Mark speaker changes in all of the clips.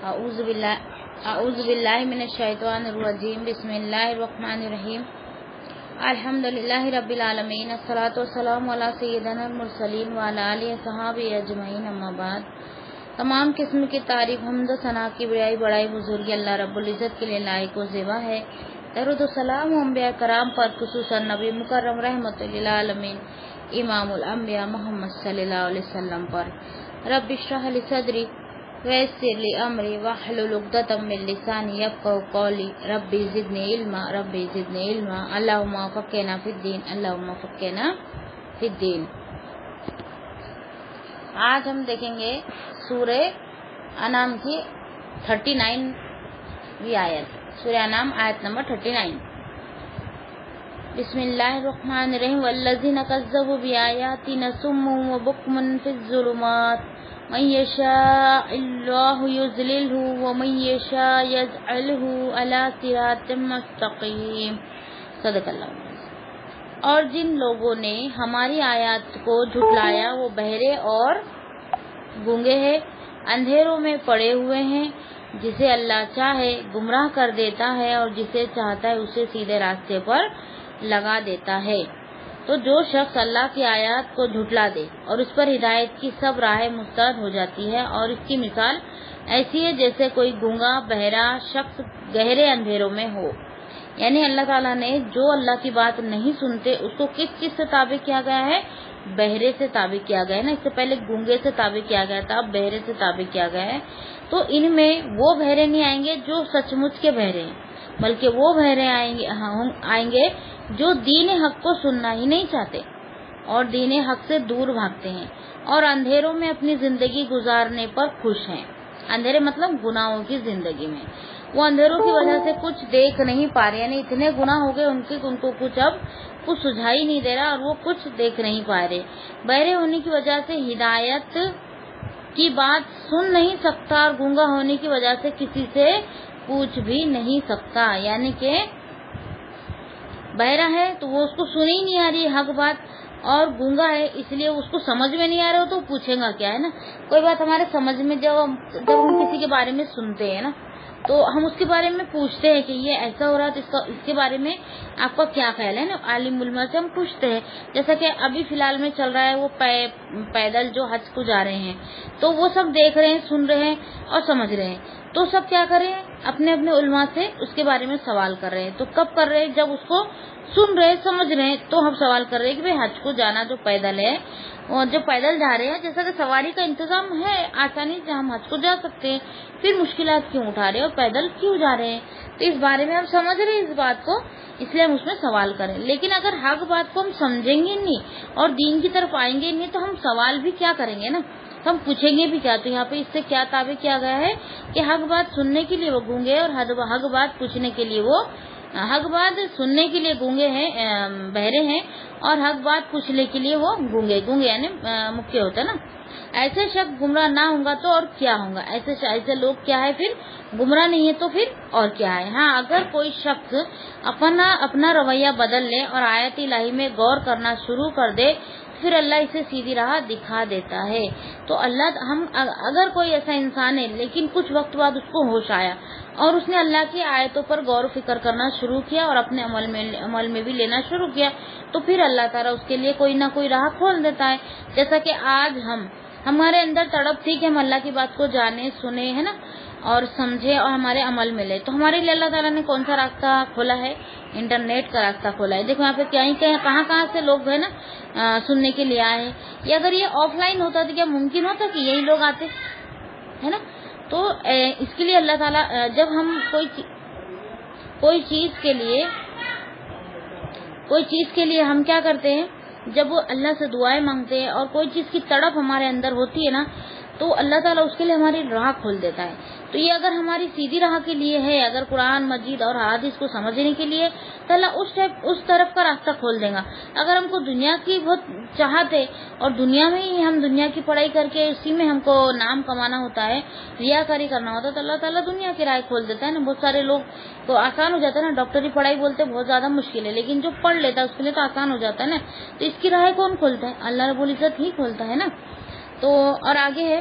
Speaker 1: اعوذ باللہ من الشیطان الرجیم بسم اللہ الرحمن الرحیم الحمدللہ رب العالمین الصلاۃ والسلام علی سیدنا المرسلین وعلی آلہ وصحبہ اجمعین اما بعد۔ تمام قسم کی تعریف حمد و ثنا کی بڑائی بزرگی اللہ رب العزت کے لیے لائق و زیبا ہے۔ درود و سلام انبیاء کرام پر، خصوصاً نبی مکرم رحمت للعالمین امام الانبیاء محمد صلی اللہ علیہ وسلم پر۔ رب اشرح لی صدری ویسر لی امری واحلل عقدۃ من لسانی یفقہوا قولی ربی زدنی علما اللہم فقہنا فی الدین۔ آج ہم دیکھیں گے سورہ انعام کی 39ویں آیت، سورہ انعام آیت نمبر 39۔ بسم اللہ الرحمن الرحیم والذین کذبوا بآیاتنا صم وبکم فی الظلمات من یشاء اللہ یضللہ ومن یشاء یجعلہ علی صراط مستقیم۔ صدق اللہ۔ اور جن لوگوں نے ہماری آیات کو جھٹلایا وہ بہرے اور گونگے ہیں، اندھیروں میں پڑے ہوئے ہیں۔ جسے اللہ چاہے گمراہ کر دیتا ہے اور جسے چاہتا ہے اسے سیدھے راستے پر لگا دیتا ہے۔ تو جو شخص اللہ کی آیات کو جھٹلا دے اور اس پر ہدایت کی سب راہیں مسترد ہو جاتی ہے، اور اس کی مثال ایسی ہے جیسے کوئی گونگا بہرا شخص گہرے اندھیروں میں ہو۔ یعنی اللہ تعالیٰ نے جو اللہ کی بات نہیں سنتے اس کو کس چیز سے تابع کیا گیا ہے؟ بہرے سے تابع کیا گیا ہے نا۔ اس سے پہلے گونگے سے تابع کیا گیا تھا، اب بہرے سے تابع کیا گیا ہے۔ تو ان میں وہ بہرے نہیں آئیں گے جو سچ مچ کے بہرے ہیں، بلکہ وہ بہرے آئیں گے جو دین حق کو سننا ہی نہیں چاہتے اور دین حق سے دور بھاگتے ہیں اور اندھیروں میں اپنی زندگی گزارنے پر خوش ہیں۔ اندھیرے مطلب گناہوں کی زندگی میں وہ اندھیروں کی وجہ سے کچھ دیکھ نہیں پا رہے، یعنی اتنے گناہ ہو گئے ان کو کچھ سجھائی نہیں دے رہا اور وہ کچھ دیکھ نہیں پا رہے۔ بہرے ہونے کی وجہ سے ہدایت کی بات سن نہیں سکتا اور گونگا ہونے کی وجہ سے کسی سے پوچھ بھی نہیں سکتا۔ یعنی کہ بہرا ہے تو وہ اس کو سن ہی نہیں آ رہی حق بات، اور گونگا ہے اس لیے اس کو سمجھ میں نہیں آ رہا ہو تو پوچھے گا کیا، ہے نا۔ کوئی بات ہمارے سمجھ میں جب ہم کسی کے بارے میں سنتے ہیں نا تو ہم اس کے بارے میں پوچھتے ہیں کہ یہ ایسا ہو رہا تو اس کے بارے میں آپ کا کیا خیال ہے نا۔ عالم علماء سے ہم پوچھتے ہیں، جیسا کہ ابھی فی الحال میں چل رہا ہے وہ پیدل جو حج کو جا رہے ہیں تو وہ سب دیکھ رہے ہیں، سن رہے ہیں اور سمجھ رہے ہیں، تو سب کیا کر رہے ہیں؟ اپنے علماء سے اس کے بارے میں سوال کر رہے ہیں۔ تو کب کر رہے ہیں؟ جب اس کو سن رہے سمجھ رہے ہیں تو ہم سوال کر رہے ہیں کہ بھئی حج کو جانا جو پیدل ہے اور جو پیدل جا رہے ہیں، جیسا کہ سواری کا انتظام ہے آسانی سے ہم حج کو جا سکتے ہیں، پھر مشکلات کیوں اٹھا رہے ہیں اور پیدل کیوں جا رہے ہیں؟ تو اس بارے میں ہم سمجھ رہے ہیں اس بات کو، اس لیے ہم اس میں سوال کریں۔ لیکن اگر حق بات کو ہم سمجھیں گے نہیں اور دین کی طرف آئیں گے نہیں تو ہم سوال بھی کیا کریں گے نا، ہم پوچھیں گے بھی کیا۔ تو یہاں پہ اس سے کیا تابع کیا گیا ہے کہ حق بات سننے کے لیے وہ گونگے اور حق بات پوچھنے کے لیے وہ حق بات سننے کے لیے گونگے ہیں، بہرے ہیں، اور حق بات پوچھنے کے لیے وہ گونگے یعنی مکے ہوتا ہے نا۔ ایسے شخص گمراہ نہ ہوں گا تو اور کیا ہوں گا؟ ایسے لوگ کیا ہے پھر؟ گمراہ نہیں ہے تو پھر اور کیا ہے؟ ہاں، اگر کوئی شخص اپنا رویہ بدل لے اور آیت الہی میں غور کرنا شروع کر دے پھر اللہ اسے سیدھی راہ دکھا دیتا ہے۔ تو اگر کوئی ایسا انسان ہے لیکن کچھ وقت بعد اس کو ہوش آیا اور اس نے اللہ کی آیتوں پر غور و فکر کرنا شروع کیا اور اپنے عمل میں بھی لینا شروع کیا تو پھر اللہ تعالیٰ اس کے لیے کوئی نہ کوئی راہ کھول دیتا ہے۔ جیسا کہ آج ہمارے اندر تڑپ تھی کہ ہم اللہ کی بات کو جانے سنے، ہے نا، اور سمجھے اور ہمارے عمل میں لے، تو ہمارے لیے اللہ تعالیٰ نے کون سا راستہ کھولا ہے؟ انٹرنیٹ کا راستہ کھولا ہے۔ دیکھو یہاں پہ کہاں سے لوگ ہے نا سننے کے لیے آئے ہیں۔ یہ اگر یہ آف لائن ہوتا تو کیا ممکن ہوتا کہ یہی لوگ آتے، ہے نا۔ تو اس کے لیے اللہ تعالیٰ جب ہم کوئی چیز کے لیے ہم کیا کرتے ہیں، جب وہ اللہ سے دعائیں مانگتے ہیں اور کوئی چیز کی تڑپ ہمارے اندر ہوتی ہے نا تو اللہ تعالیٰ اس کے لیے ہماری راہ کھول دیتا ہے۔ تو یہ اگر ہماری سیدھی راہ کے لیے ہے، اگر قرآن مجید اور حدیث کو سمجھنے کے لیے تو اللہ اس طرف کا راستہ کھول دے گا۔ اگر ہم کو دنیا کی بہت چاہت ہے اور دنیا میں ہی ہم دنیا کی پڑھائی کر کے اسی میں ہم کو نام کمانا ہوتا ہے، ریاکاری کرنا ہوتا ہے، تو اللہ تعالیٰ دنیا کی راہ کھول دیتا ہے نا۔ بہت سارے لوگ کو آسان ہو جاتا ہے نا، ڈاکٹری پڑھائی بولتے بہت زیادہ مشکل ہے، لیکن جو پڑھ لیتا ہے اس کے لیے تو آسان ہو جاتا ہے نا۔ تو اس کی راہ کون کھولتا ہے؟ اللہ رب العزت ہی کھولتا ہے نا۔ تو اور آگے ہے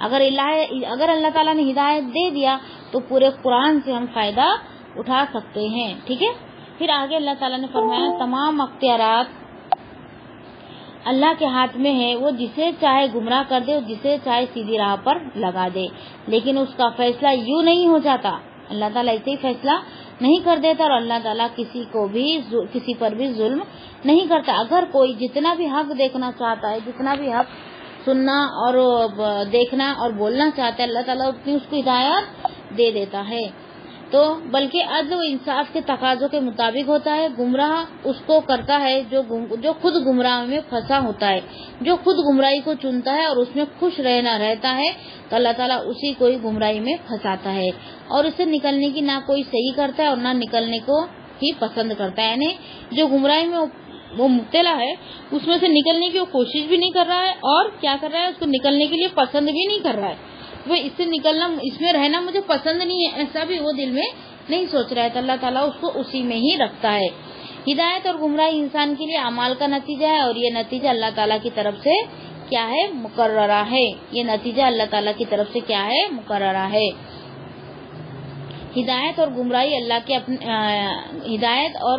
Speaker 1: اگر اللہ تعالیٰ نے ہدایت دے دیا تو پورے قرآن سے ہم فائدہ اٹھا سکتے ہیں. ٹھیک ہے. پھر آگے اللہ تعالیٰ نے فرمایا تمام اختیارات اللہ کے ہاتھ میں ہے، وہ جسے چاہے گمراہ کر دے اور جسے چاہے سیدھی راہ پر لگا دے، لیکن اس کا فیصلہ یوں نہیں ہو جاتا. اللہ تعالیٰ ایسے ہی فیصلہ نہیں کر دیتا اور اللہ تعالیٰ کسی پر بھی ظلم نہیں کرتا. اگر کوئی جتنا بھی حق دیکھنا چاہتا ہے، جتنا بھی حق سننا اور دیکھنا اور بولنا چاہتا ہے، اللہ تعالیٰ اتنی اس کو ہدایت دے دیتا ہے. تو بلکہ عدل و انصاف کے تقاضوں کے مطابق ہوتا ہے. گمراہ اس کو کرتا ہے جو خود گمراہ میں پھنسا ہوتا ہے، جو خود گمراہی کو چنتا ہے اور اس میں خوش رہتا ہے، تو اللہ تعالیٰ اسی کو ہی گمراہی میں پھنساتا ہے اور اسے نکلنے کی نہ کوئی صحیح کرتا ہے اور نہ نکلنے کو ہی پسند کرتا ہے. یعنی جو گمراہی میں وہ مبتلا ہے اس میں سے نکلنے کی وہ کوشش بھی نہیں کر رہا ہے اور کیا کر رہا ہے، اس کو نکلنے کے لیے پسند بھی نہیں کر رہا ہے. وہ اس سے نکلنا، اس میں رہنا مجھے پسند نہیں ہے، ایسا بھی وہ دل میں نہیں سوچ رہا ہے، تو اللہ تعالیٰ اس کو اسی میں ہی رکھتا ہے. ہدایت اور گمراہی انسان کے لیے اعمال کا نتیجہ ہے اور یہ نتیجہ اللہ تعالیٰ کی طرف سے کیا ہے، مقررہ ہے. یہ نتیجہ اللہ تعالیٰ کی طرف سے کیا ہے، مقررہ ہے. ہدایت اور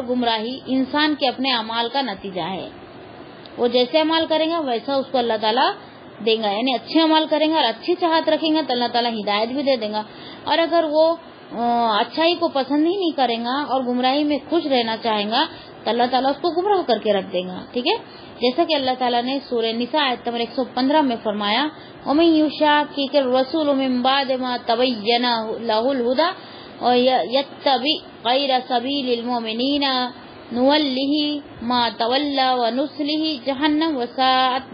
Speaker 1: گمراہی انسان کے اپنے اعمال کا نتیجہ ہے. وہ جیسے عمل کرے گا ویسا اس کو اللہ تعالیٰ دے گا. یعنی اچھے عمل کریں گا اور اچھی چاہت رکھیں گا تو اللہ تعالیٰ ہدایت بھی دے دے گا. اور اگر وہ اچھائی کو پسند ہی نہیں کرے گا اور گمراہی میں خوش رہنا چاہے گا تو اللہ تعالیٰ اس کو گمراہ کر کے رکھ دے گا. ٹھیک ہے. جیسا کہ اللہ تعالیٰ نے سورہ نساء آیت نمبر 115 میں فرمایا وَمَن يُشَاقِقِ الرَّسُولَ مِن بَعْدِ مَا تَبَيَّنَ لَهُ الْهُدَى وَيَتَّبِعْ غَيْرَ سَبِيلِ الْمُؤْمِنِينَ نُوَلِّهِ مَا تَوَلَّى وَنُصْلِهِ جَهَنَّمَ وَسَاءَتْ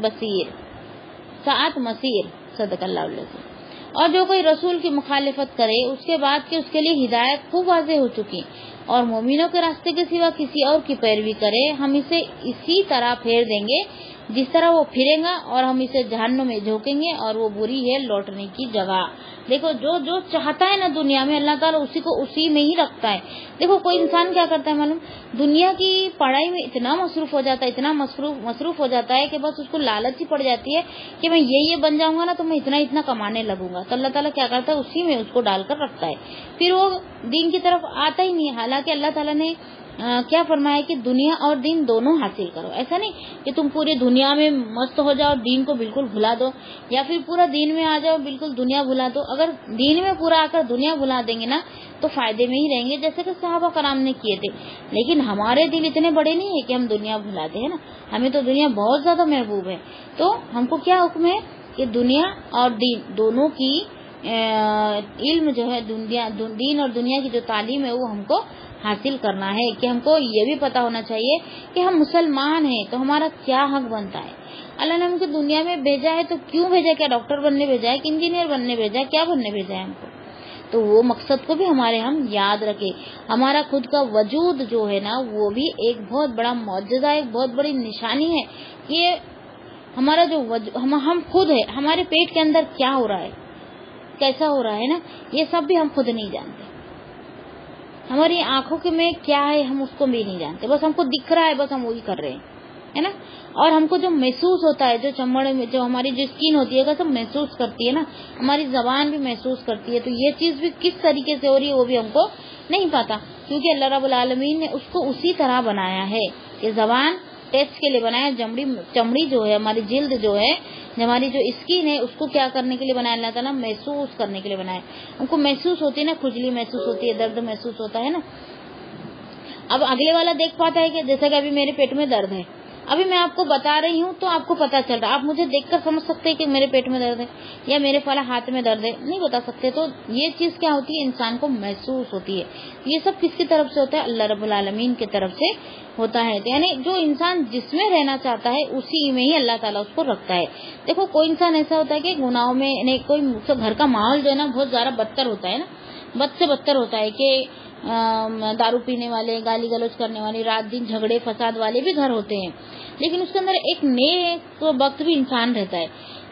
Speaker 1: مَصِيرًا. صدق اللہ علیہ. اور جو کوئی رسول کی مخالفت کرے اس کے بعد کہ اس کے لیے ہدایت خوب واضح ہو چکی اور مومنوں کے راستے کے سوا کسی اور کی پیروی کرے، ہم اسے اسی طرح پھیر دیں گے جس طرح وہ پھرے گا اور ہم اسے جہنم میں جھونکیں گے اور وہ بری ہے لوٹنے کی جگہ. دیکھو جو چاہتا ہے نا دنیا میں اللہ تعالیٰ اسی کو اسی میں ہی رکھتا ہے. دیکھو کوئی انسان کیا کرتا ہے معلوم، دنیا کی پڑھائی میں اتنا مصروف ہو جاتا ہے، اتنا مصروف ہو جاتا ہے کہ بس اس کو لالچ ہی پڑ جاتی ہے کہ میں یہ بن جاؤں گا نا تو میں اتنا کمانے لگوں گا. تو اللہ تعالیٰ کیا کرتا ہے، اسی میں اس کو ڈال کر رکھتا ہے، پھر وہ دین کی طرف آتا ہی نہیں. حالانکہ اللہ تعالیٰ نے کیا فرمایا کہ دنیا اور دین دونوں حاصل کرو. ایسا نہیں کہ تم پوری دنیا میں مست ہو جاؤ دین کو بالکل بھلا دو، یا پھر پورا دین میں آ جاؤ بالکل دنیا بھلا دو. اگر دین میں پورا آ کر دنیا بھلا دیں گے نا تو فائدے میں ہی رہیں گے، جیسے کہ صحابہ کرام نے کیے تھے. لیکن ہمارے دل اتنے بڑے نہیں ہے کہ ہم دنیا بھلا دیں، ہے نا. ہمیں تو دنیا بہت زیادہ محبوب ہے. تو ہم کو کیا حکم ہے کہ دنیا اور دین دونوں کی علم جو ہے، دین اور دنیا کی جو تعلیم ہے وہ ہم کو حاصل کرنا ہے. کہ ہم کو یہ بھی پتا ہونا چاہیے کہ ہم مسلمان ہیں تو ہمارا کیا حق بنتا ہے. اللہ نے ہم کو دنیا میں بھیجا ہے تو کیوں بھیجا؟ کیا ڈاکٹر بننے بھیجا ہے کہ انجینئر بننے بھیجا ہے؟ کیا بننے بھیجا ہے ہم کو؟ تو وہ مقصد کو بھی ہم یاد رکھیں. ہمارا خود کا وجود جو ہے نا وہ بھی ایک بہت بڑا معجزہ ہے، ایک بہت بڑی نشانی ہے. یہ ہمارا جو ہم خود ہے، ہمارے پیٹ کے اندر کیا ہو رہا ہے، کیسا ہو رہا ہے نا، یہ سب بھی ہم خود نہیں جانتے. ہماری آنکھوں کے میں کیا ہے ہم اس کو بھی نہیں جانتے، بس ہم کو دکھ رہا ہے، بس ہم وہی کر رہے ہیں، ہے نا. اور ہم کو جو محسوس ہوتا ہے، جو چمڑے میں جو ہماری جو اسکن ہوتی ہے سب محسوس کرتی ہے نا، ہماری زبان بھی محسوس کرتی ہے. تو یہ چیز بھی کس طریقے سے ہو رہی ہے وہ بھی ہم کو نہیں پتا، کیونکہ اللہ رب العالمین نے اس کو اسی طرح بنایا ہے کہ زبان ٹیسٹ کے لیے بنایا. چمڑی جو ہے، ہماری جلد جو ہے، ہماری جو اسکن ہے، اس کو کیا کرنے کے لیے بنایا اللہ تعالیٰ؟ محسوس کرنے کے لیے بنایا. ہم کو محسوس ہوتی ہے نا، کھجلی محسوس ہوتی ہے، درد محسوس ہوتا ہے نا. اب اگلے والا دیکھ پاتا ہے کہ جیسا کہ ابھی میرے پیٹ میں درد ہے، ابھی میں آپ کو بتا رہی ہوں تو آپ کو پتا چل رہا ہے، آپ مجھے دیکھ کر سمجھ سکتے ہیں کہ میرے پیٹ میں درد ہے یا میرے فلاں ہاتھ میں درد ہے؟ نہیں بتا سکتے. تو یہ چیز کیا ہوتی ہے؟ انسان کو محسوس ہوتی ہے. یہ سب کس کی طرف سے ہوتا ہے؟ اللہ رب العالمین کی طرف سے ہوتا ہے. یعنی جو انسان جس میں رہنا چاہتا ہے اسی میں ہی اللہ تعالیٰ اس کو رکھتا ہے. دیکھو کوئی انسان ایسا ہوتا ہے کہ گناہوں میں، یعنی کوئی گھر کا ماحول جو ہے نا بہت زیادہ بدتر ہوتا ہے نا، بد سے بدتر ہوتا ہے کہ دارو پینے والے، گالی گلوچ کرنے والے، رات دن جھگڑے فساد والے بھی گھر ہوتے ہیں. لیکن اس کے اندر ایک نیک وقت بھی انسان رہتا ہے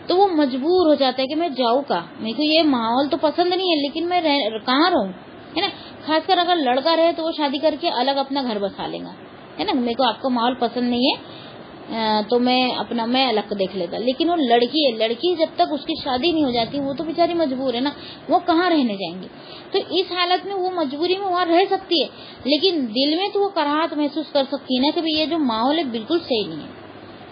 Speaker 1: تو وہ مجبور ہو جاتا ہے کہ میں جاؤں کا، میرے کو یہ ماحول تو پسند نہیں ہے لیکن میں کہاں رہوں، ہے نا. خاص کر اگر لڑکا رہے تو وہ شادی کر کے الگ اپنا گھر بسا لے گا، ہے نا. میرے کو آپ کا ماحول پسند نہیں ہے، تو میں الگ دیکھ لیتا. لیکن وہ لڑکی جب تک اس کی شادی نہیں ہو جاتی وہ تو بیچاری مجبور ہے نا, وہ کہاں رہنے جائیں گی. تو اس حالت میں وہ مجبوری میں وہاں رہ سکتی ہے, لیکن دل میں تو وہ کراہت محسوس کر سکتی ہے نا کہ یہ جو ماحول ہے بالکل صحیح نہیں ہے.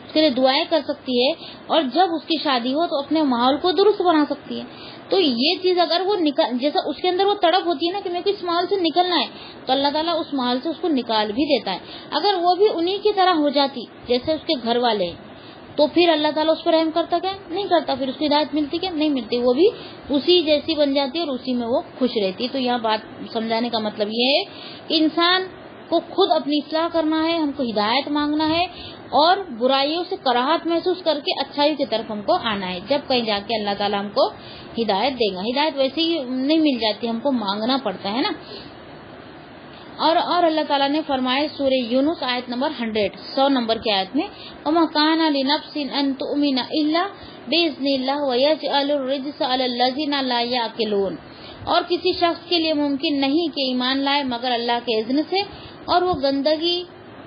Speaker 1: اس کے لیے دعائیں کر سکتی ہے, اور جب اس کی شادی ہو تو اپنے ماحول کو درست بنا سکتی ہے. تو یہ چیز اگر وہ جیسا اس کے اندر وہ تڑپ ہوتی ہے نا کہ میرے کو اس ماحول سے نکلنا ہے, تو اللہ تعالیٰ اس ماحول سے اس کو نکال بھی دیتا ہے. اگر وہ بھی انہی کی طرح ہو جاتی جیسے اس کے گھر والے ہیں, تو پھر اللہ تعالیٰ اس پر رحم کرتا کیا نہیں کرتا, پھر اس کی ہدایت ملتی کیا نہیں ملتی, وہ بھی اسی جیسی بن جاتی ہے اور اسی میں وہ خوش رہتی. تو یہاں بات سمجھانے کا مطلب یہ ہے کہ انسان کو خود اپنی اصلاح کرنا ہے, ہم کو ہدایت مانگنا ہے, اور برائیوں سے کراہت محسوس کر کے اچھائی کی طرف ہم کو آنا ہے. جب کہیں جا کے اللہ تعالیٰ ہم کو ہدایت دے گا. ہدایت ویسے ہی نہیں مل جاتی, ہم کو مانگنا پڑتا ہے نا. اور اللہ تعالیٰ نے فرمائے سورہ یونس آیت نمبر 100 نمبر کی آیت میں, وَمَا كَانَ لِنَفْسٍ أَن تُؤْمِنَ إِلَّا بِإِذْنِ اللَّهِ وَيَجْعَلُ الرِّجْسَ عَلَى الَّذِينَ لَا يَعْقِلُونَ. اور کسی شخص کے لیے ممکن نہیں کہ ایمان لائے مگر اللہ کے اذن سے, اور وہ گندگی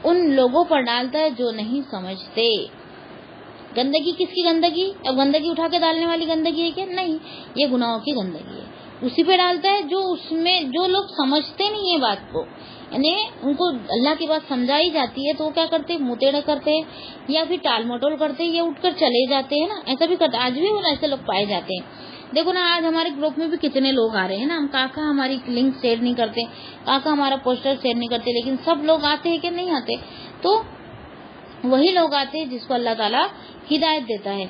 Speaker 1: ان لوگوں پر ڈالتا ہے جو نہیں سمجھتے. گندگی کس کی گندگی؟ اب گندگی اٹھا کے ڈالنے والی گندگی ہے کیا؟ نہیں, یہ گناہوں کی گندگی ہے. اسی پہ ڈالتا ہے جو اس میں جو لوگ سمجھتے نہیں ہے بات کو, یعنی ان کو اللہ کی بات سمجھائی جاتی ہے تو وہ کیا کرتے, منہ ٹیڑھا کرتے ہیں یا پھر ٹال مٹول کرتے ہیں یا اٹھ کر چلے جاتے ہیں نا. ایسا بھی کرتے, آج بھی ایسے لوگ پائے جاتے ہیں. دیکھو نا, آج ہمارے گروپ میں بھی کتنے لوگ آ رہے ہیں نا, ہم کہاں ہماری لنک شیئر نہیں کرتے, کہاں ہمارا پوسٹر شیئر نہیں کرتے, لیکن سب لوگ آتے ہیں کہ نہیں آتے. تو وہی لوگ آتے ہیں جس کو اللہ تعالیٰ ہدایت دیتا ہے.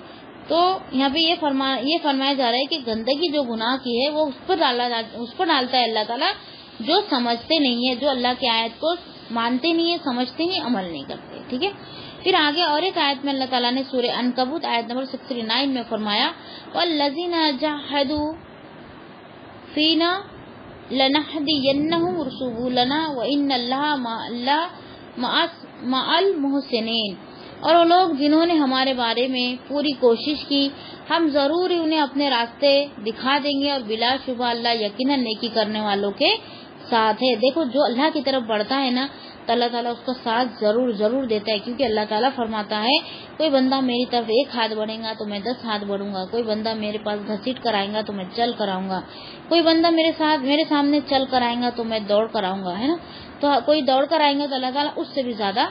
Speaker 1: تو یہاں پہ یہ فرمایا جا رہا ہے کہ گندگی جو گناہ کی ہے وہ اس پر ڈالتا ہے اللہ تعالیٰ جو سمجھتے نہیں ہے, جو اللہ کی آیت کو مانتے نہیں ہے, سمجھتے نہیں, عمل نہیں کرتے. ٹھیک ہے. پھر آگے اور ایک آیت میں اللہ تعالیٰ نے سورہ عنکبوت آیت نمبر 69 میں فرمایا, وَالَّذِينَ جَاهَدُوا فِينَا لَنَهْدِيَنَّهُمْ سُبُلَنَا وَإِنَّ اللَّهَ مَعَ الْمُحْسِنِينَ. اور وہ لوگ جنہوں نے ہمارے بارے میں پوری کوشش کی, ہم ضرور ہی انہیں اپنے راستے دکھا دیں گے, اور بلا شبہ اللہ یقیناً نیکی کرنے والوں کے ساتھ ہے. دیکھو, جو اللہ کی طرف بڑھتا ہے نا تو اللہ تعالیٰ اس کا ساتھ ضرور دیتا ہے, کیونکہ اللہ تعالیٰ فرماتا ہے کوئی بندہ میری طرف 1 ہاتھ بڑھے گا تو میں 10 ہاتھ بڑھوں گا, کوئی بندہ میرے پاس گھسیٹ کر آئے گا تو میں چل کر آؤں گا, کوئی بندہ میرے سامنے چل کر آئے گا تو میں دوڑ کر آؤں گا, ہے نا. تو کوئی دوڑ کر آئے گا تو اللہ تعالیٰ اس سے بھی زیادہ,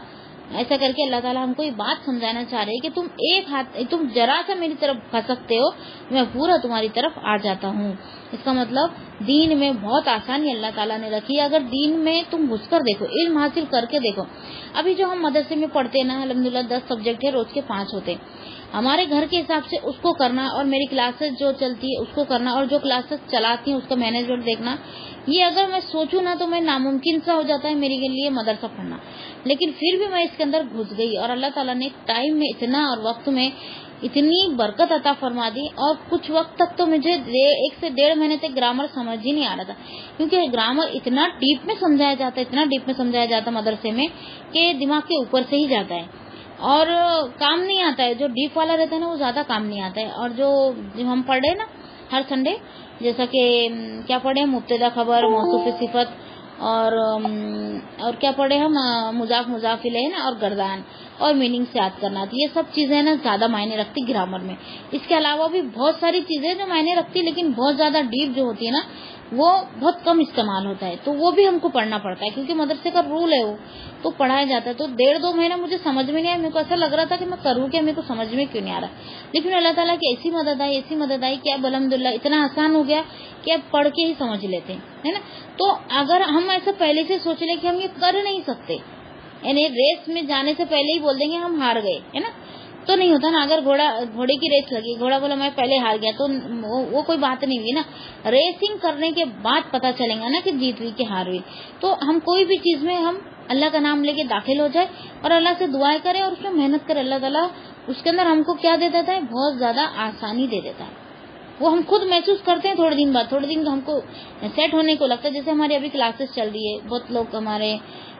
Speaker 1: ایسا کر کے اللہ تعالیٰ ہم کو یہ بات سمجھانا چاہ رہے ہیں کہ تم ذرا سا میری طرف پھسکتے ہو, میں پورا تمہاری طرف آ جاتا ہوں. اس کا مطلب دین میں بہت آسانی اللہ تعالیٰ نے رکھی ہے. اگر دین میں تم گھس کر دیکھو, علم حاصل کر کے دیکھو. ابھی جو ہم مدرسے میں پڑھتے ہیں نا, الحمدللہ 10 سبجیکٹ ہے, روز کے 5 ہوتے. ہمارے گھر کے حساب سے اس کو کرنا, اور میری کلاسز جو چلتی ہے اس کو کرنا, اور جو کلاسز چلاتی ہیں اس کا مینجمنٹ دیکھنا, یہ اگر میں سوچوں نا تو میں ناممکن سا ہو جاتا ہے میرے لیے مدرسہ پڑھنا. لیکن پھر بھی میں اس کے اندر گھس گئی, اور اللہ تعالیٰ نے ٹائم میں اتنا اور وقت میں اتنی برکت عطا فرما دی. اور کچھ وقت تک تو مجھے 1 سے 1.5 مہینے تک گرامر سمجھ ہی نہیں آ رہا تھا, کیونکہ گرامر اتنا ڈیپ میں سمجھایا جاتا مدرسے میں کہ دماغ کے اوپر سے ہی جاتا ہے اور کام نہیں آتا ہے. جو ڈیپ والا رہتا ہے نا وہ زیادہ کام نہیں آتا ہے. اور جو ہم پڑھ رہے نا ہر سنڈے, جیسا کہ کیا پڑھے, مبتدا خبر, موصوف صفت, اور کیا پڑھے ہم, مضاف الیہ نا, اور گردان, اور میننگ سے یاد کرنا. یہ سب چیزیں نا زیادہ معنی رکھتی گرامر میں. اس کے علاوہ بھی بہت ساری چیزیں جو معنی رکھتی, لیکن بہت زیادہ ڈیپ جو ہوتی ہے نا وہ بہت کم استعمال ہوتا ہے. تو وہ بھی ہم کو پڑھنا پڑتا ہے, کیونکہ مدرسے کا رول ہے وہ, تو پڑھایا جاتا ہے. تو 1.5-2 مہینہ مجھے سمجھ میں نہیں آیا, میرے کو ایسا لگ رہا تھا کہ میں کروں کیا, میرے کو سمجھ میں کیوں نہیں آ رہا. لیکن اللہ تعالیٰ کی ایسی مدد آئی کہ اب الحمدللہ اتنا آسان ہو گیا کہ اب پڑھ کے ہی سمجھ لیتے ہیں نا. تو اگر ہم ایسا پہلے سے سوچ لیں کہ ہم یہ کر نہیں سکتے, یعنی ریس میں جانے سے پہلے ہی بول دیں گے ہم ہار گئے, ہے نا, تو نہیں ہوتا نا. اگر گھوڑے کی ریس لگی, گھوڑا بولا میں پہلے ہار گیا, تو وہ کوئی بات نہیں ہوئی نا. ریسنگ کرنے کے بعد پتا چلے گا نا کہ جیت ہوئی کہ ہار ہوئی. تو ہم کوئی بھی چیز میں ہم اللہ کا نام لے کے داخل ہو جائے اور اللہ سے دعائیں کریں اور اس میں محنت کرے, اللہ تعالیٰ اس کے اندر ہم کو کیا دے دیتا ہے, بہت زیادہ آسانی دے دیتا ہے. وہ ہم خود محسوس کرتے ہیں تھوڑے دن ہم کو سیٹ ہونے کو لگتا ہے. جیسے ہماری ابھی کلاسز چل رہی ہے, بہت لوگ ہمارے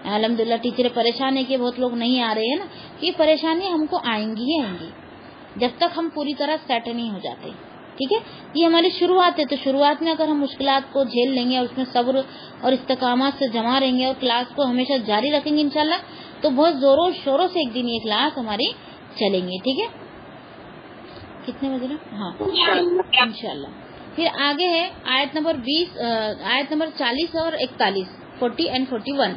Speaker 1: الحمدللہ ٹیچر پریشان ہے کہ بہت لوگ نہیں آ رہے ہیں نا. یہ پریشانی ہم کو آئیں گی جب تک ہم پوری طرح سیٹ نہیں ہو جاتے. ٹھیک ہے, یہ ہماری شروعات ہے. تو شروعات میں اگر ہم مشکلات کو جھیل لیں گے اور اس میں صبر اور استقامت سے جمع رہیں گے اور کلاس کو ہمیشہ جاری رکھیں گے, انشاءاللہ تو بہت زوروں شوروں سے ایک دن یہ کلاس ہماری چلیں گی. ٹھیک ہے, کتنے بجے نا؟ ہاں انشاءاللہ. پھر آگے ہے آیت نمبر 40 اور 41, 40 and 41.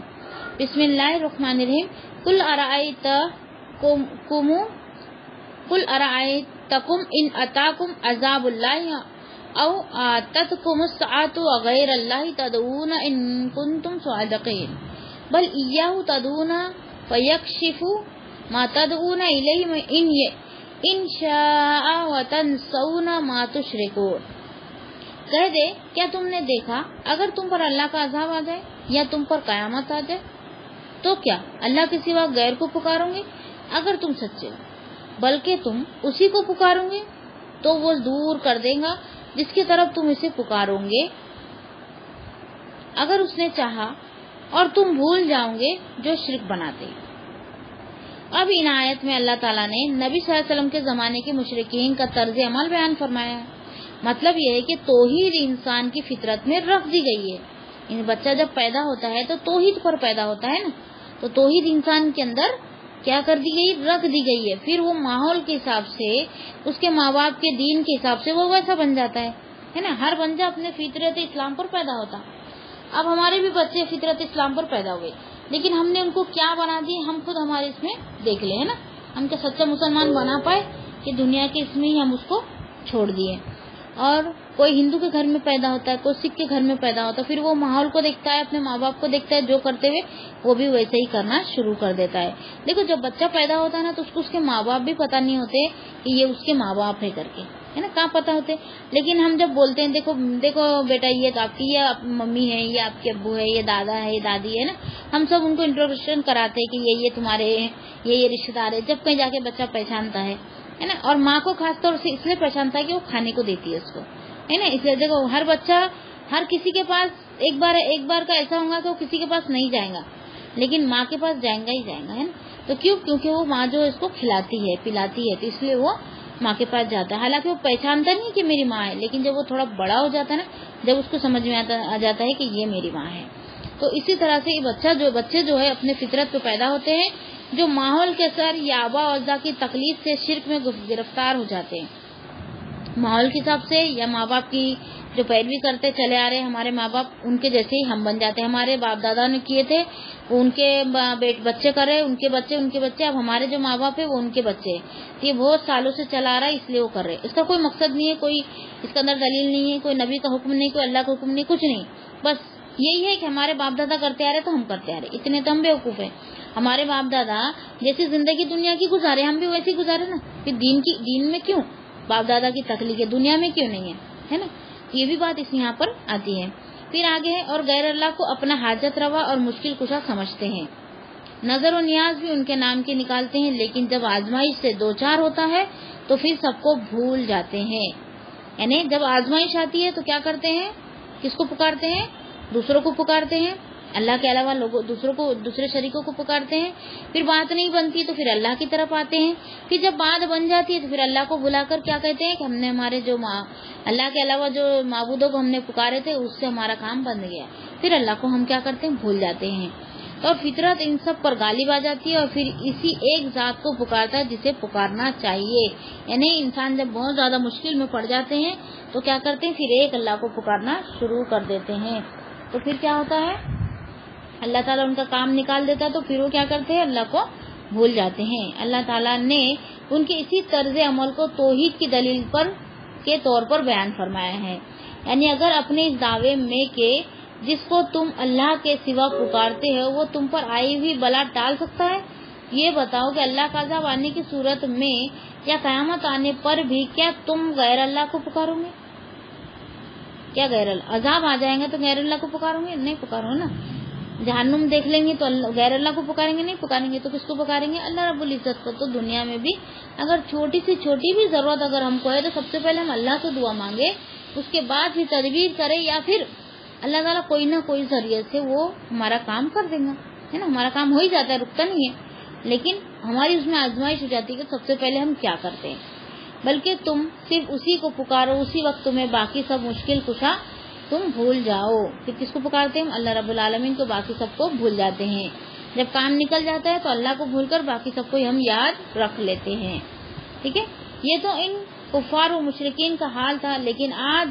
Speaker 1: بسم اللہ الرحمن الرحیم. قل ارأیتکم ان اتاکم عذاب اللہ او آتتکم الساعۃ غیر اللہ تدعون ان کنتم صادقین بل ایاہ تدعون فیکشف ما تدعون الیہ ان شاء وتنسون ما تشرکون. کہہ دے کیا تم نے دیکھا اگر تم پر اللہ کا عذاب آ جائے یا تم پر قیامت آ جائے تو کیا اللہ کے سوا غیر کو پکارو گے اگر تم سچے ہو, بلکہ تم اسی کو پکارو گے تو وہ دور کر دے گا جس کی طرف تم اسے پکارو گے اگر اس نے چاہا, اور تم بھول جاؤ گے جو شرک بناتے. اب ان آیت میں اللہ تعالیٰ نے نبی صلی اللہ علیہ وسلم کے زمانے کے مشرکین کا طرز عمل بیان فرمایا ہے. مطلب یہ ہے کہ توحید انسان کی فطرت میں رکھ دی گئی ہے. بچہ جب پیدا ہوتا ہے تو توحید پر پیدا ہوتا ہے نا, تو توحید انسان کے اندر کیا کر دی گئی, رکھ دی گئی ہے. پھر وہ ماحول کے حساب سے, اس کے ماں باپ کے دین کے حساب سے وہ ویسا بن جاتا ہے نا. ہر بندہ اپنے فطرت اسلام پر پیدا ہوتا. اب ہمارے بھی بچے فطرت اسلام پر پیدا ہوئے, لیکن ہم نے ان کو کیا بنا دی ہم خود ہمارے اس میں دیکھ لیں, ہے نا. ہم کیا سچا مسلمان بنا پائے کہ دنیا کے اس میں ہی ہم اس کو چھوڑ دیے. اور کوئی ہندو کے گھر میں پیدا ہوتا ہے, کوئی سکھ کے گھر میں پیدا ہوتا ہے, پھر وہ ماحول کو دیکھتا ہے, اپنے ماں باپ کو دیکھتا ہے, جو کرتے ہوئے وہ بھی ویسے ہی کرنا شروع کر دیتا ہے. دیکھو جب بچہ پیدا ہوتا ہے نا تو اس کو اس کے ماں باپ بھی پتہ نہیں ہوتے کہ یہ اس کے ماں باپ ہے کر کے, ہے نا, کہاں پتہ ہوتے. لیکن ہم جب بولتے ہیں دیکھو بیٹا یہ تو آپ کی یہ ممی ہے, یہ آپ کے ابو ہے, یہ دادا ہے, یہ دادی ہے نا, ہم سب ان کو انٹروڈکشن کراتے ہیں کہ یہ تمہارے یہ رشتے دار ہے. جب کہیں جا کے بچہ پہچانتا ہے نا, اور ماں کو خاص طور سے اس لیے پہچانتا ہے کہ وہ کھانے کو دیتی ہے اس کو, ہے نا. اس لیے دیکھو ہر بچہ ہر کسی کے پاس ایک بار کا ایسا ہوگا کہ وہ کسی کے پاس نہیں جائے گا, لیکن ماں کے پاس جائے گا ہی جائے گا, ہے نا. تو کیونکہ وہ ماں جو اس کو کھلاتی ہے پلاتی ہے, تو اس لیے وہ ماں کے پاس جاتا ہے. حالانکہ وہ پہچانتا نہیں کہ میری ماں ہے, لیکن جب وہ تھوڑا بڑا ہو جاتا ہے نا, جب اس کو سمجھ میں آ جاتا ہے کہ یہ میری ماں ہے. تو اسی طرح سے بچے جو ہے اپنے فطرت پہ پیدا ہوتے ہیں, جو ماحول کے اثر یا آبا و اجداد کی تقلید سے شرک میں گرفتار ہو جاتے ہیں. ماحول کے حساب سے یا ماں باپ کی جو پیروی کرتے چلے آ رہے ہیں ہمارے ماں باپ, ان کے جیسے ہی ہم بن جاتے ہیں. ہمارے باپ دادا نے کیے تھے, ان کے بچے کر رہے, ان کے بچے, اب ہمارے جو ماں باپ ہے وہ ان کے بچے. یہ بہت سالوں سے چلا آ رہا ہے, اس لیے وہ کر رہے. اس کا کوئی مقصد نہیں ہے, کوئی اس کے اندر دلیل نہیں ہے, کوئی نبی کا حکم نہیں, کوئی اللہ کا حکم نہیں, کچھ نہیں. بس یہی ہے کہ ہمارے باپ دادا کرتے آ رہے تو ہم کرتے آ رہے. اتنے تو ہم بیوقوف ہیں. ہمارے باپ دادا جیسی زندگی دنیا کی گزارے ہم بھی ویسی گزارے نا. پھر دین میں کیوں باپ دادا کی تکلیف دنیا میں کیوں نہیں ہے نا. یہ بھی بات اس یہاں پر آتی ہے. پھر آگے ہے اور غیر اللہ کو اپنا حاجت روا اور مشکل کشا سمجھتے ہیں. نظر و نیاز بھی ان کے نام کے نکالتے ہیں, لیکن جب آزمائش سے دوچار ہوتا ہے تو پھر سب کو بھول جاتے ہیں. یعنی جب آزمائش آتی ہے تو کیا کرتے ہیں, کس کو پکارتے ہیں, دوسروں کو پکارتے ہیں, اللہ کے علاوہ دوسرے شریکوں کو پکارتے ہیں. پھر بات نہیں بنتی تو پھر اللہ کی طرف آتے ہیں. پھر جب بات بن جاتی ہے تو پھر اللہ کو بلا کر کیا کہتے ہیں کہ ہم نے ہمارے جو اللہ کے علاوہ جو معبودوں کو ہم نے پکارے تھے اس سے ہمارا کام بن گیا. پھر اللہ کو ہم کیا کرتے ہیں, بھول جاتے ہیں. اور فطرت ان سب پر غالب آ جاتی ہے اور پھر اسی ایک ذات کو پکارتا ہے جسے پکارنا چاہیے. یعنی انسان جب بہت زیادہ مشکل میں پڑ جاتے ہیں تو کیا کرتے ہیں, پھر ایک اللہ کو پکارنا شروع کر دیتے ہیں. تو پھر کیا ہوتا ہے, اللہ تعالیٰ ان کا کام نکال دیتا ہے, تو پھر وہ کیا کرتے ہیں, اللہ کو بھول جاتے ہیں. اللہ تعالیٰ نے ان کے اسی طرز عمل کو توحید کی دلیل کے طور پر بیان فرمایا ہے. یعنی اگر اپنے اس دعوے میں کہ جس کو تم اللہ کے سوا پکارتے ہو وہ تم پر آئی ہوئی بلا ٹال سکتا ہے, یہ بتاؤ کہ اللہ کا عذاب آنے کی صورت میں یا قیامت آنے پر بھی کیا تم غیر اللہ کو پکارو گے؟ کیا غیر اللہ عذاب آ جائیں گے تو غیر اللہ کو پکارو گے؟ نہیں پکارو نا. جہنم دیکھ لیں گے تو غیر اللہ کو پکاریں گے, نہیں پکاریں گے. تو کس کو پکاریں گے, اللہ رب العزت کو. تو دنیا میں بھی اگر چھوٹی سے چھوٹی بھی ضرورت اگر ہم کو ہے تو سب سے پہلے ہم اللہ سے دعا مانگے, اس کے بعد پھر تدبیر کرے, یا پھر اللہ تعالیٰ کوئی نہ کوئی ذریعے سے وہ ہمارا کام کر دیں گا, ہے نا. ہمارا کام ہو ہی جاتا ہے, رکتا نہیں ہے, لیکن ہماری اس میں آزمائش ہو جاتی ہے کہ سب سے پہلے ہم کیا کرتے ہیں. بلکہ تم صرف اسی کو پکارو, اسی وقت تمہیں باقی سب مشکل کشا تم بھول جاؤ. پھر کس کو پکارتے ہیں, اللہ رب العالمین کو, باقی سب کو بھول جاتے ہیں. جب کام نکل جاتا ہے تو اللہ کو بھول کر باقی سب کو ہم یاد رکھ لیتے ہیں. ٹھیک ہے, یہ تو ان کفار و مشرکین کا حال تھا. لیکن آج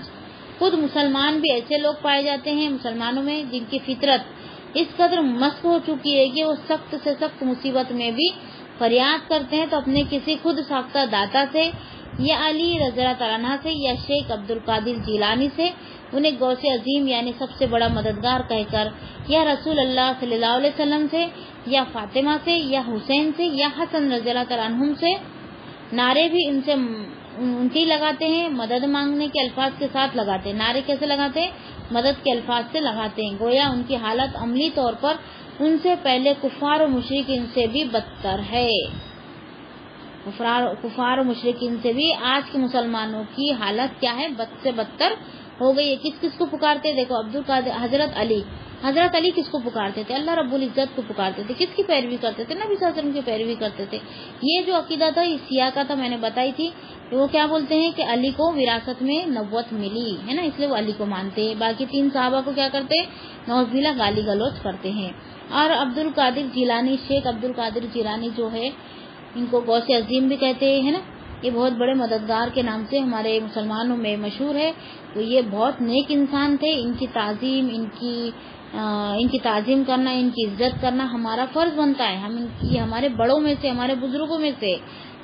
Speaker 1: خود مسلمان بھی ایسے لوگ پائے جاتے ہیں مسلمانوں میں جن کی فطرت اس قدر مست ہو چکی ہے کہ وہ سخت سے سخت مصیبت میں بھی فریاد کرتے ہیں تو اپنے کسی خود ساختہ داتا سے یا علی رضی اللہ تعالیٰ عنہ سے یا شیخ عبد القادر جیلانی سے انہیں غوث عظیم یعنی سب سے بڑا مددگار کہہ کر یا رسول اللہ صلی اللہ علیہ وسلم سے یا فاطمہ سے یا حسین سے یا حسن رضی اللہ تعالیٰ عنہم سے نعرے بھی ان کے لگاتے ہیں. مدد مانگنے کے الفاظ کے ساتھ لگاتے ہیں. نعرے کیسے لگاتے ہیں؟ مدد کے الفاظ سے لگاتے ہیں. گویا ان کی حالت عملی طور پر ان سے پہلے کفار و مشرکین سے بھی بدتر ہے. کفار و مشرکین سے بھی آج کے مسلمانوں کی حالت کیا ہے؟ بد سے بدتر ہو گئی ہے. کس کس کو پکارتے؟ دیکھو عبد القادر حضرت علی کس کو پکارتے تھے؟ اللہ رب العزت کو پکارتے تھے. کس کی پیروی کرتے تھے؟ نبی صلی اللہ علیہ وسلم کی پیروی کرتے تھے. یہ جو عقیدہ تھا اس سیاہ کا تھا, میں نے بتائی تھی کہ وہ کیا بولتے ہیں کہ علی کو وراثت میں نبوت ملی ہے نا, اس لیے وہ علی کو مانتے ہیں. باقی 3 صحابہ کو کیا کرتے؟ نعوذ باللہ گالی گلوچ کرتے ہیں. اور عبد القادر جیلانی, شیخ عبد القادر جیلانی جو ہے ان کو غوث عظیم بھی کہتے ہیں نا, یہ بہت بڑے مددگار کے نام سے ہمارے مسلمانوں میں مشہور ہے. تو یہ بہت نیک انسان تھے. ان کی تعظیم کرنا, ان کی عزت کرنا ہمارا فرض بنتا ہے. یہ ہمارے بڑوں میں سے, ہمارے بزرگوں میں سے.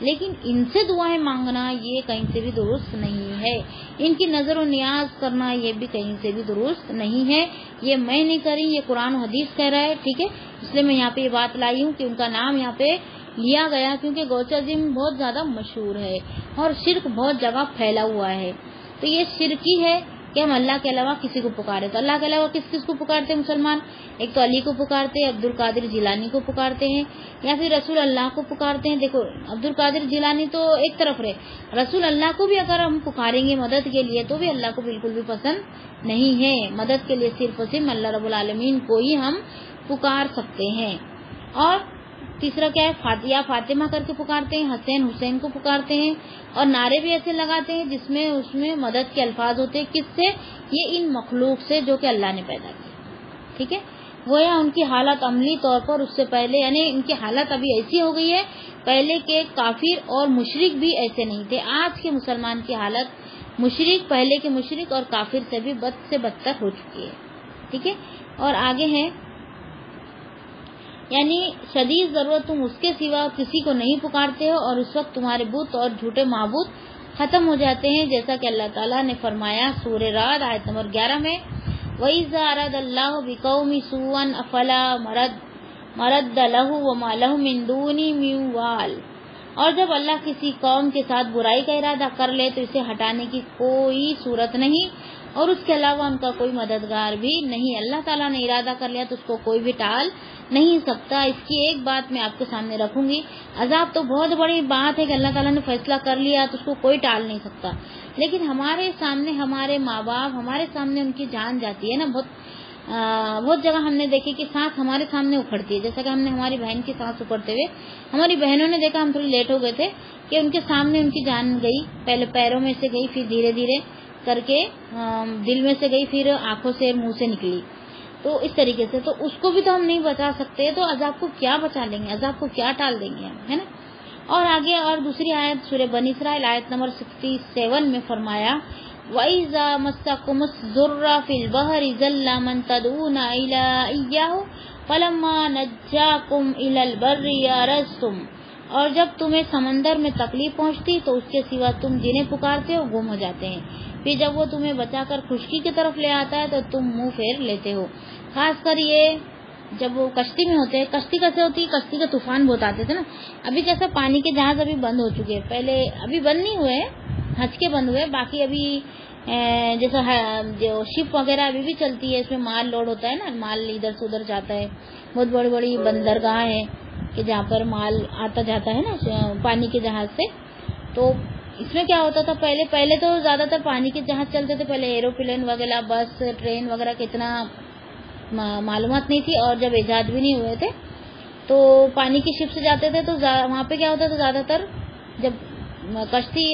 Speaker 1: لیکن ان سے دعائیں مانگنا یہ کہیں سے بھی درست نہیں ہے. ان کی نظر و نیاز کرنا یہ بھی کہیں سے بھی درست نہیں ہے. یہ میں نہیں کری, یہ قرآن و حدیث کہہ رہا ہے. ٹھیک ہے, اس لیے میں یہاں پہ یہ بات لائی ہوں کہ ان کا نام یہاں پہ لیا گیا کیونکہ غوث عظیم بہت زیادہ مشہور ہے اور شرک بہت جگہ پھیلا ہوا ہے. تو یہ شرکی ہے کہ ہم اللہ کے علاوہ کسی کو پکارے. تو اللہ کے علاوہ کس کس کو پکارتے ہیں مسلمان؟ ایک تو علی کو پکارتے ہیں, عبد القادر جیلانی کو پکارتے ہیں, یا پھر رسول اللہ کو پکارتے ہیں. دیکھو عبد القادر جیلانی تو ایک طرف رہے, رسول اللہ کو بھی اگر ہم پکاریں گے مدد کے لیے تو بھی اللہ کو بالکل بھی پسند نہیں ہے. مدد کے لیے صرف اور صرف اللہ رب العالمین کو ہی ہم پکار سکتے ہیں. اور تیسرا کیا ہے؟ یا فاطمہ کر کے پکارتے ہیں, حسین کو پکارتے ہیں. اور نعرے بھی ایسے لگاتے ہیں جس میں اس میں مدد کے الفاظ ہوتے ہیں. کس سے؟ یہ ان مخلوق سے جو کہ اللہ نے پیدا کی. ٹھیک ہے, گویا ان کی حالت عملی طور پر اس سے پہلے یعنی ان کی حالت ابھی ایسی ہو گئی ہے, پہلے کے کافر اور مشرک بھی ایسے نہیں تھے. آج کے مسلمان کی حالت مشرک, پہلے کے مشرک اور کافر سے بھی بد سے بدتر ہو چکی ہے. ٹھیک ہے, اور آگے ہے یعنی شدید ضرورت تم اس کے سوا کسی کو نہیں پکارتے ہو اور اس وقت تمہارے بت اور جھوٹے معبود ختم ہو جاتے ہیں, جیسا کہ اللہ تعالیٰ نے فرمایا سورہ رعد آیت نمبر 11 میں, وَإِذَا أَرَادَ اللَّهُ بِقَوْمٍ سُوءًا فَلَا مَرَدَّ لَهُ وَمَا لَهُم مِّن دُونِهِ مِن وَالٍ. اور جب اللہ کسی قوم کے ساتھ برائی کا ارادہ کر لے تو اسے ہٹانے کی کوئی صورت نہیں اور اس کے علاوہ ان کا کوئی مددگار بھی نہیں. اللہ تعالیٰ نے ارادہ کر لیا تو اس کو کوئی بھی ٹال نہیں سکتا. اس کی ایک بات میں آپ کے سامنے رکھوں گی, عذاب تو بہت بڑی بات ہے کہ اللہ تعالیٰ نے فیصلہ کر لیا تو اس کو کوئی ٹال نہیں سکتا, لیکن ہمارے سامنے ہمارے ماں باپ, ہمارے سامنے ان کی جان جاتی ہے نا. بہت جگہ ہم نے دیکھی کہ سانس ہمارے سامنے اکھڑتی ہے, جیسا کہ ہم نے ہماری بہن کی سانس اکھڑتے ہوئے ہماری بہنوں نے دیکھا, ہم تھوڑی لیٹ ہو گئے تھے کہ ان کے سامنے ان کی جان گئی. پہلے پیروں میں سے گئی, پھر دھیرے دھیرے کر کے دل میں سے گئی, پھر آنکھوں سے منہ سے نکلی. تو اس طریقے سے تو اس کو بھی تو ہم نہیں بچا سکتے, تو عذاب کو کیا بچا لیں گے, عذاب کو کیا ٹال دیں گے ہم, ہے نا. اور آگے اور دوسری آیت سورہ بنی اسرائیل آیت نمبر 67 میں فرمایا, وَإِذَا مَسَّكُمُ الضُّرَّ فِي الْبَحْرِ ضَلَّ مَن تَدْعُونَ إِلَّا إِيَّاهُ فَلَمَّا نَجَّاكُمْ إِلَى الْبَرِّ أَعْرَضْتُمْ. اور جب تمہیں سمندر میں تکلیف پہنچتی تو اس کے سوا تم جنہیں پکارتے ہو گم ہو جاتے ہیں, پھر جب وہ تمہیں بچا کر خشکی کی طرف لے آتا ہے تو تم منہ پھیر لیتے ہو. خاص کر یہ جب وہ کشتی میں ہوتے ہیں. کشتی کیسے ہوتی ہے؟ کشتی کا طوفان بہت آتے تھے نا. ابھی جیسا پانی کے جہاز ابھی بند ہو چکے ہیں, پہلے ابھی بند نہیں ہوئے, ہچکے بند ہوئے, باقی ابھی جیسا جو شپ وغیرہ ابھی بھی چلتی ہے, اس میں مال لوڈ ہوتا ہے نا, مال ادھر سے ادھر جاتا ہے. بہت بڑی بڑی بندرگاہ ہے کہ جہاں پر مال آتا جاتا ہے نا پانی کے جہاز سے. تو اس میں کیا ہوتا تھا, پہلے تو زیادہ تر پانی کے جہاز چلتے تھے, پہلے ایروپلین وغیرہ, بس, ٹرین وغیرہ کی اتنا معلومات نہیں تھی, اور جب ایجاد بھی نہیں ہوئے تھے تو پانی کی شپ سے جاتے تھے. تو وہاں پہ کیا ہوتا تھا, زیادہ تر جب کشتی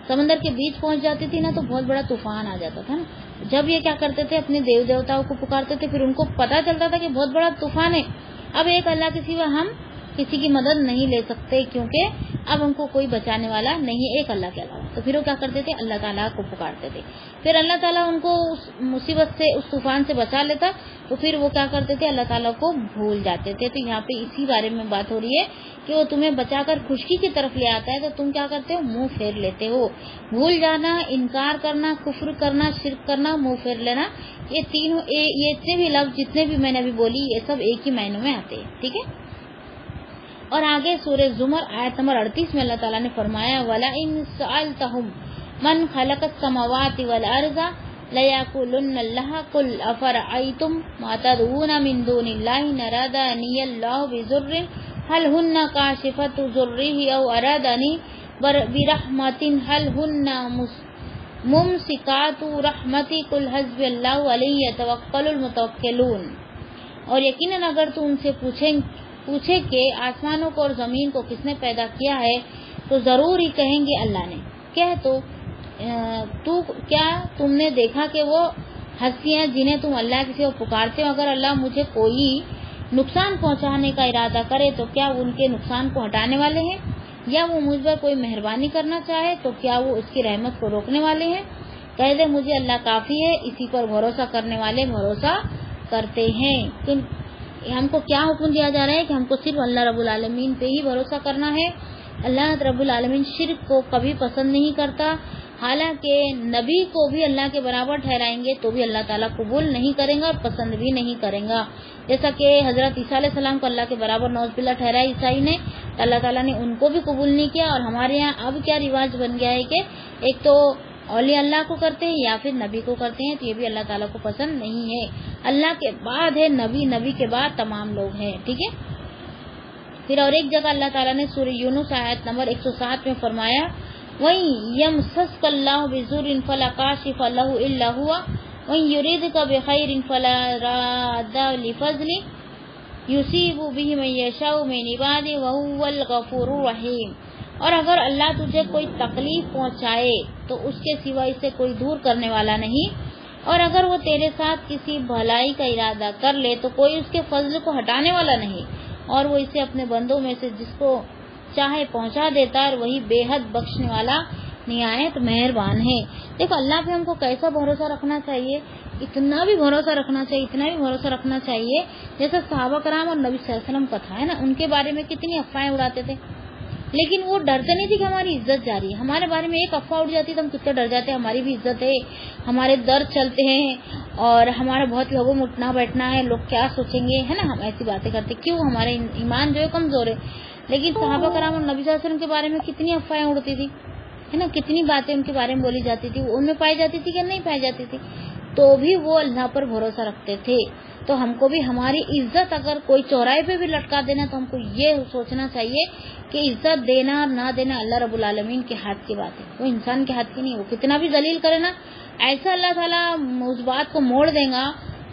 Speaker 1: سمندر کے بیچ پہنچ جاتی تھی نا تو بہت بڑا طوفان آ جاتا تھا نا. جب یہ کیا کرتے تھے, اپنے دیو دیوتاؤں کو پکارتے تھے, پھر ان کو پتا چلتا تھا کہ بہت بڑا طوفان ہے, اب ایک اللہ کے سوا ہم کسی کی مدد نہیں لے سکتے، کیونکہ اب ہم کو کوئی بچانے والا نہیں ہے ایک اللہ کے علاوہ۔ تو پھر وہ کیا کرتے تھے؟ اللہ تعالیٰ کو پکارتے تھے، پھر اللہ تعالیٰ ان کو اس مصیبت سے، اس طوفان سے بچا لیتا، تو پھر وہ کیا کرتے تھے؟ اللہ تعالیٰ کو بھول جاتے تھے۔ تو یہاں پہ اسی بارے میں بات ہو رہی ہے کہ وہ تمہیں بچا کر خشکی کی طرف لے آتا ہے تو تم کیا کرتے ہو؟ منہ پھیر لیتے ہو۔ بھول جانا، انکار کرنا، کفر کرنا، شرک کرنا، منہ پھیر لینا، یہ تینوں، یہ اتنے بھی لفظ جتنے بھی میں نے ابھی بولی، یہ سب ایک ہی معنوں میں آتے ہیں، ٹھیک ہے۔ اور آگے سورہ زمر آیت نمبر 38 میں اللہ تعالیٰ نے فرمایا وَلَئِن سَأَلْتَهُمْ مَنْ خَلَقَ السَّمَاوَاتِ وَالْأَرْضَ لَيَقُولُنَّ اللَّهُ قُلْ أَفَرَأَيْتُمْ مَا تَدْعُونَ مِن دُونِ اللَّهِ إِنْ أَرَادَنِيَ اللَّهُ بِضُرٍّ هَلْ هُنَّ كَاشِفَاتُ ضُرِّهِ أَوْ أَرَادَنِي بِرَحْمَةٍ هَلْ هُنَّ مُمْسِكَاتُ رَحْمَتِهِ قُلْ حَسْبِيَ اللَّهُ عَلَيْهِ يَتَوَكَّلُ الْمُتَوَكِّلُونَ۔ اور یقیناً اگر تو ان سے پوچھے کہ آسمانوں کو اور زمین کو کس نے پیدا کیا ہے تو ضرور ہی کہیں گے اللہ نے۔ کہہ تو کیا تم نے دیکھا کہ وہ ہستیاں جنہیں تم اللہ کے سوا پکارتے ہو، اگر اللہ مجھے کوئی نقصان پہنچانے کا ارادہ کرے تو کیا وہ ان کے نقصان کو ہٹانے والے ہیں، یا وہ مجھ پر کوئی مہربانی کرنا چاہے تو کیا وہ اس کی رحمت کو روکنے والے ہیں؟ کہہ دے مجھے اللہ کافی ہے، اسی پر بھروسہ کرنے والے بھروسہ کرتے ہیں۔ ہم کو کیا حکم دیا جا رہا ہے کہ ہم کو صرف اللہ رب العالمین پہ ہی بھروسہ کرنا ہے۔ اللہ رب العالمین شرک کو کبھی پسند نہیں کرتا، حالانکہ نبی کو بھی اللہ کے برابر ٹھہرائیں گے تو بھی اللہ تعالیٰ قبول نہیں کریں گا اور پسند بھی نہیں کریں گا۔ جیسا کہ حضرت عیسیٰ علیہ السلام کو اللہ کے برابر نعوذ باللہ ٹھہرایا عیسائی نے، تو اللہ تعالیٰ نے ان کو بھی قبول نہیں کیا۔ اور ہمارے یہاں اب کیا رواج بن گیا ہے کہ ایک تو اولیاء اللہ کو کرتے ہیں یا پھر نبی کو کرتے ہیں، تو یہ بھی اللہ تعالیٰ کو پسند نہیں ہے۔ اللہ کے بعد ہے نبی، نبی کے بعد تمام لوگ ہیں، ٹھیک ہے۔ پھر اور ایک جگہ اللہ تعالیٰ نے سورہ یونس آیت نمبر 107 میں فرمایا وَإِن يَمْسَسْكَ اللَّهُ بِضُرٍّ فَلَا كَاشِفَ لَهُ إِلَّا هُوَ وَإِن يُرِدْكَ بِخَيْرٍ فَلَا رَادَّ لِفَضْلِهِ يُصِيبُ بِهِ مَن يَشَاءُ مِنْ عِبَادِهِ وَهُوَ الْغَفُورُ الرَّحِيمُ۔ اور اگر اللہ تجھے کوئی تکلیف پہنچائے تو اس کے سوا اسے کوئی دور کرنے والا نہیں، اور اگر وہ تیرے ساتھ کسی بھلائی کا ارادہ کر لے تو کوئی اس کے فضل کو ہٹانے والا نہیں، اور وہ اسے اپنے بندوں میں سے جس کو چاہے پہنچا دیتا ہے، اور وہی بے حد بخشنے والا نہایت مہربان ہے۔ دیکھو اللہ پہ ہم کو کیسا بھروسہ رکھنا چاہیے، اتنا بھی بھروسہ رکھنا چاہیے، اتنا بھی بھروسہ رکھنا چاہیے جیسا صحابہ کرام اور نبی صلی اللہ علیہ وسلم کا تھا، ہے نا۔ ان کے بارے میں کتنی افواہیں اڑاتے تھے، لیکن وہ ڈرتے نہیں تھے کہ ہماری عزت جاری ہے۔ ہمارے بارے میں ایک افواہ اڑ جاتی تو ہم کتنے ڈر جاتے ہیں، ہماری بھی عزت ہے، ہمارے در چلتے ہیں اور ہمارا بہت لوگوں میں اٹھنا بیٹھنا ہے، لوگ کیا سوچیں گے، ہے نا۔ ہم ایسی باتیں کرتے کیوں؟ ہمارے ایمان جو ہے کمزور ہے۔ لیکن صحابہ کرام اور نبی صلی اللہ علیہ وسلم کے بارے میں کتنی افواہیں اڑتی تھی، ہے نا، کتنی باتیں ان کے بارے میں بولی جاتی تھی، ان میں پائی جاتی تھی کہ نہیں پائی جاتی تھی، تو بھی وہ اللہ پر بھروسہ رکھتے تھے۔ تو ہم کو بھی ہماری عزت اگر کوئی چوراہے پہ بھی لٹکا دینا تو ہم کو یہ سوچنا چاہیے کہ عزت دینا اور نہ دینا اللہ رب العالمین کے ہاتھ کی بات ہے، وہ انسان کے ہاتھ کی نہیں۔ وہ کتنا بھی ذلیل کرے نا، ایسا اللہ تعالیٰ اس بات کو موڑ دے گا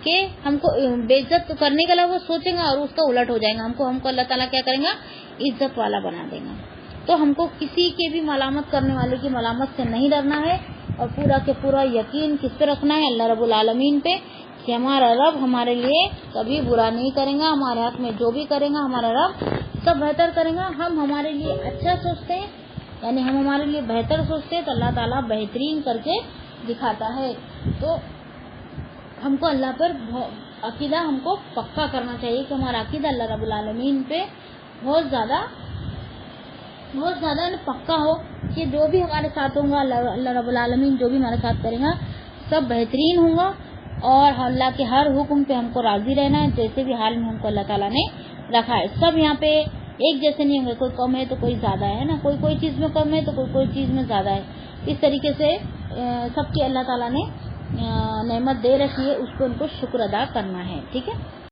Speaker 1: کہ ہم کو بے عزت کرنے کے علاوہ وہ سوچیں گا اور اس کا الٹ ہو جائے گا۔ ہم کو اللہ تعالیٰ کیا کریں گا؟ عزت والا بنا دے گا۔ تو ہم کو کسی کے بھی ملامت کرنے والے کی ملامت سے نہیں ڈرنا ہے، اور پورا کے پورا یقین کس پہ رکھنا ہے؟ اللہ رب العالمین پہ، کہ ہمارا رب ہمارے لیے کبھی برا نہیں کرے گا، ہمارے حق میں جو بھی کرے گا ہمارا رب سب بہتر کرے گا۔ ہم ہمارے لیے اچھا سوچتے ہیں، یعنی ہم ہمارے لیے بہتر سوچتے ہیں تو اللہ تعالیٰ بہترین کر کے دکھاتا ہے۔ تو ہم کو اللہ پر عقیدہ ہم کو پکا کرنا چاہیے کہ ہمارا عقیدہ اللہ رب العالمین پہ بہت زیادہ پکا ہو کہ جو بھی ہمارے ساتھ ہوگا اللہ رب العالمین جو بھی ہمارے ساتھ کرے گا سب بہترین ہوگا، اور اللہ کے ہر حکم پہ ہم کو راضی رہنا ہے، جیسے بھی حال میں ہم کو اللہ تعالیٰ نے رکھا ہے۔ سب یہاں پہ ایک جیسے نہیں ہوں گے، کوئی کم ہے تو کوئی زیادہ ہے نا، کوئی چیز میں کم ہے تو کوئی چیز میں زیادہ ہے۔ اس طریقے سے سب کی اللہ تعالیٰ نے نعمت دے رکھی ہے، اس کو ان کو شکر ادا کرنا ہے، ٹھیک ہے۔